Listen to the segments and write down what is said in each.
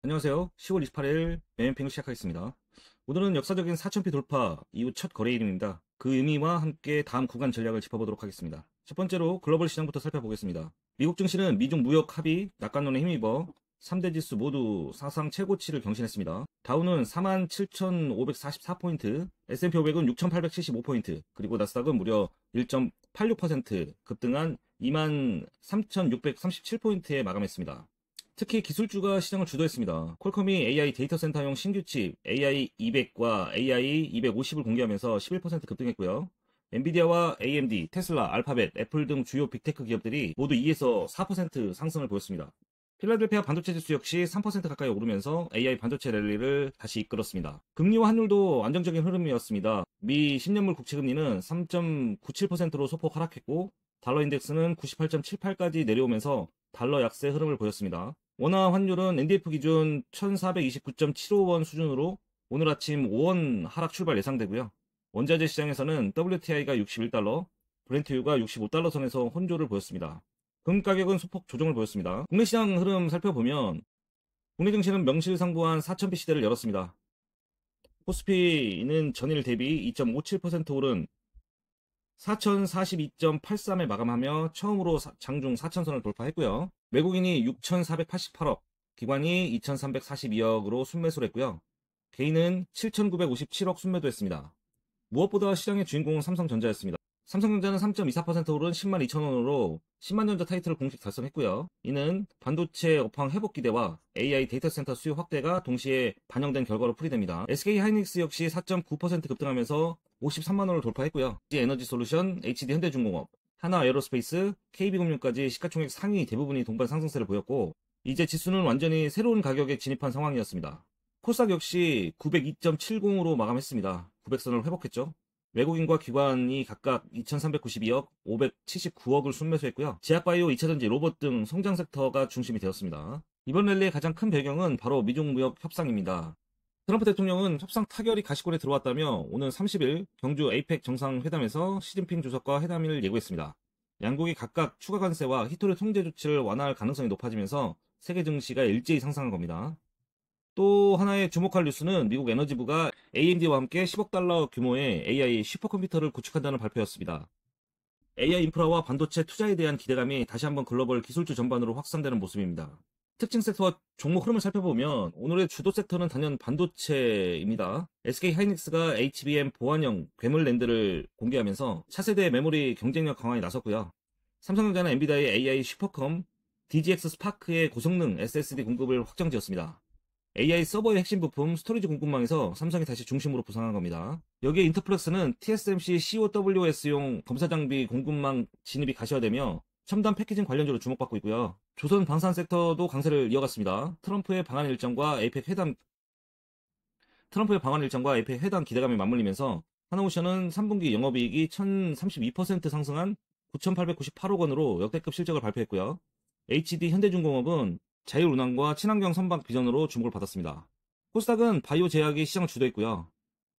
안녕하세요. 10월 28일 매매핑을 시작하겠습니다. 오늘은 역사적인 4,000피 돌파 이후 첫 거래일입니다. 그 의미와 함께 다음 구간 전략을 짚어보도록 하겠습니다. 첫 번째로 글로벌 시장부터 살펴보겠습니다. 미국 증시는 미중 무역 합의, 낙관론에 힘입어 3대 지수 모두 사상 최고치를 경신했습니다. 다우는 47,544포인트, S&P 500은 6,875포인트, 그리고 나스닥은 무려 1.86% 급등한 23,637포인트에 마감했습니다. 특히 기술주가 시장을 주도했습니다. 퀄컴이 AI 데이터 센터용 신규 칩 AI200과 AI250을 공개하면서 11% 급등했고요. 엔비디아와 AMD, 테슬라, 알파벳, 애플 등 주요 빅테크 기업들이 모두 2에서 4% 상승을 보였습니다. 필라델피아 반도체 지수 역시 3% 가까이 오르면서 AI 반도체 랠리를 다시 이끌었습니다. 금리와 환율도 안정적인 흐름이었습니다. 미 10년물 국채 금리는 3.97%로 소폭 하락했고 달러 인덱스는 98.78까지 내려오면서 달러 약세 흐름을 보였습니다. 원화 환율은 NDF 기준 1429.75원 수준으로 오늘 아침 5원 하락 출발 예상되고요. 원자재 시장에서는 WTI가 61달러, 브렌트유가 65달러 선에서 혼조를 보였습니다. 금 가격은 소폭 조정을 보였습니다. 국내 시장 흐름 살펴보면 국내 증시는 명실상부한 4,000피 시대를 열었습니다. 코스피는 전일 대비 2.57% 오른 4042.83에 마감하며 처음으로 장중 4천선을 돌파했고요. 외국인이 6,488억, 기관이 2,342억으로 순매수를 했고요. 개인은 7,957억 순매도했습니다. 무엇보다 시장의 주인공은 삼성전자였습니다. 삼성전자는 3.24% 오른 10만 2천원으로 10만 전자 타이틀을 공식 달성했고요. 이는 반도체 업황 회복 기대와 AI 데이터 센터 수요 확대가 동시에 반영된 결과로 풀이됩니다. SK 하이닉스 역시 4.9% 급등하면서 53만 원을 돌파했고요. 에너지솔루션, HD 현대중공업, 하나 에어로스페이스, KB금융까지 시가총액 상위 대부분이 동반 상승세를 보였고 이제 지수는 완전히 새로운 가격에 진입한 상황이었습니다. 코스닥 역시 902.70으로 마감했습니다. 900선을 회복했죠. 외국인과 기관이 각각 2,392억, 579억을 순매수했고요. 제약바이오, 2차전지, 로봇 등 성장 섹터가 중심이 되었습니다. 이번 랠리의 가장 큰 배경은 바로 미중 무역 협상입니다. 트럼프 대통령은 협상 타결이 가시권에 들어왔다며 오늘 30일 경주 에이펙 정상회담에서 시진핑 주석과 회담을 예고했습니다. 양국이 각각 추가 관세와 히토리 통제 조치를 완화할 가능성이 높아지면서 세계 증시가 일제히 상승한 겁니다. 또 하나의 주목할 뉴스는 미국 에너지부가 AMD와 함께 10억 달러 규모의 AI 슈퍼컴퓨터를 구축한다는 발표였습니다. AI 인프라와 반도체 투자에 대한 기대감이 다시 한번 글로벌 기술주 전반으로 확산되는 모습입니다. 특징 섹터와 종목 흐름을 살펴보면 오늘의 주도 섹터는 단연 반도체입니다. SK 하이닉스가 HBM 보안형 괴물 랜드를 공개하면서 차세대 메모리 경쟁력 강화에 나섰고요. 삼성전자는 엔비디아의 AI 슈퍼컴 DGX 스파크의 고성능 SSD 공급을 확정지었습니다. AI 서버의 핵심 부품 스토리지 공급망에서 삼성이 다시 중심으로 부상한 겁니다. 여기에 인터플렉스는 TSMC COWS용 검사 장비 공급망 진입이 가시화되며 첨단 패키징 관련주로 주목받고 있고요. 조선 방산 섹터도 강세를 이어갔습니다. 트럼프의 방한 일정과 에이펙 회담 기대감이 맞물리면서 하나오션은 3분기 영업이익이 1032% 상승한 9,898억 원으로 역대급 실적을 발표했고요. HD 현대중공업은 자율운항과 친환경 선박 비전으로 주목을 받았습니다. 코스닥은 바이오 제약이 시장을 주도했고요.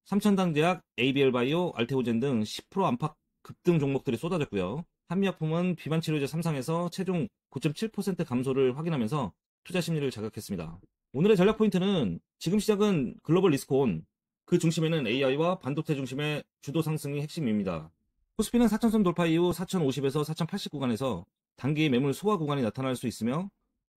삼천당제약, ABL바이오, 알테오젠 등 10% 안팎 급등 종목들이 쏟아졌고요. 한미약품은 비만치료제 3상에서 최종 9.7% 감소를 확인하면서 투자 심리를 자극했습니다. 오늘의 전략 포인트는 지금 시작은 글로벌 리스크온, 그 중심에는 AI와 반도체 중심의 주도 상승이 핵심입니다. 코스피는 4천선 돌파 이후 4,050에서 4,080 구간에서 단기 매물 소화 구간이 나타날 수 있으며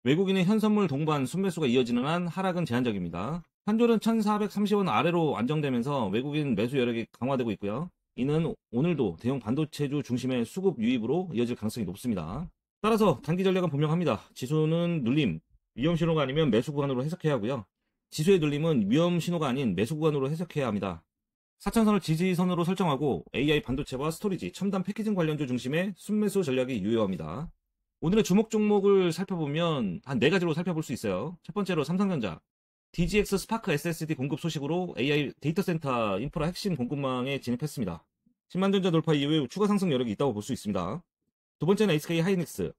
외국인의 현선물 동반 순매수가 이어지는 한 하락은 제한적입니다. 환율은 1,430원 아래로 안정되면서 외국인 매수 여력이 강화되고 있고요. 이는 오늘도 대형 반도체주 중심의 수급 유입으로 이어질 가능성이 높습니다. 따라서 단기 전략은 분명합니다. 지수는 눌림, 위험 신호가 아니면 매수 구간으로 해석해야 하고요. 지수의 눌림은 위험 신호가 아닌 매수 구간으로 해석해야 합니다. 4천선을 지지선으로 설정하고 AI 반도체와 스토리지, 첨단 패키징 관련주 중심의 순매수 전략이 유효합니다. 오늘의 주목 종목을 살펴보면 한 4가지로 살펴볼 수 있어요. 첫 번째로 삼성전자, DGX 스파크 SSD 공급 소식으로 AI 데이터 센터 인프라 핵심 공급망에 진입했습니다. 10만 전자 돌파 이후에 추가 상승 여력이 있다고 볼 수 있습니다. 두 번째는 SK 하이닉스,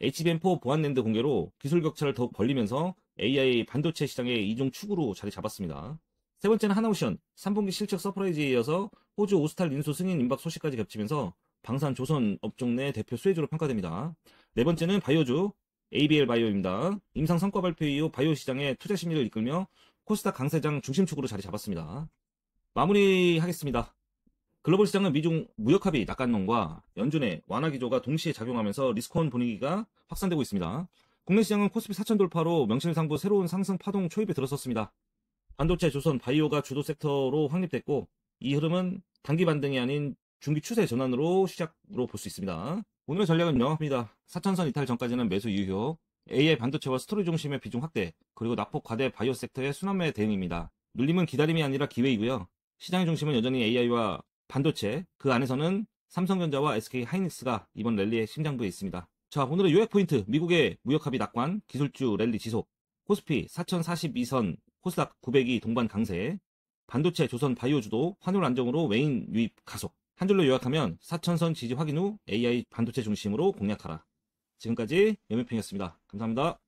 HBM4 보안 랜드 공개로 기술 격차를 더욱 벌리면서 AI 반도체 시장의 이중 축으로 자리 잡았습니다. 세 번째는 하나오션, 3분기 실적 서프라이즈에 이어서 호주 오스탈 인수 승인 임박 소식까지 겹치면서 방산 조선 업종 내 대표 수혜주로 평가됩니다. 네 번째는 바이오주, ABL 바이오입니다. 임상 성과 발표 이후 바이오 시장의 투자 심리를 이끌며 코스닥 강세장 중심축으로 자리 잡았습니다. 마무리하겠습니다. 글로벌 시장은 미중 무역 합의 낙관론과 연준의 완화 기조가 동시에 작용하면서 리스크온 분위기가 확산되고 있습니다. 국내 시장은 코스피 4천 돌파로 명실상부 새로운 상승 파동 초입에 들어섰습니다. 반도체, 조선, 바이오가 주도 섹터로 확립됐고 이 흐름은 단기 반등이 아닌 중기 추세 전환으로 시작으로 볼 수 있습니다. 오늘의 전략은 명확합니다. 4천선 이탈 전까지는 매수 유효, AI 반도체와 스토리 중심의 비중 확대, 그리고 낙폭 과대 바이오 섹터의 순환매 대응입니다. 눌림은 기다림이 아니라 기회이고요. 시장의 중심은 여전히 AI와 반도체, 그 안에서는 삼성전자와 SK 하이닉스가 이번 랠리의 심장부에 있습니다. 자, 오늘의 요약 포인트, 미국의 무역 합의 낙관, 기술주 랠리 지속, 코스피 4042선, 코스닥 902 동반 강세, 반도체, 조선, 바이오 주도, 환율 안정으로 외인 유입 가속. 한 줄로 요약하면 4천선 지지 확인 후 AI 반도체 중심으로 공략하라. 지금까지 연매평이었습니다. 감사합니다.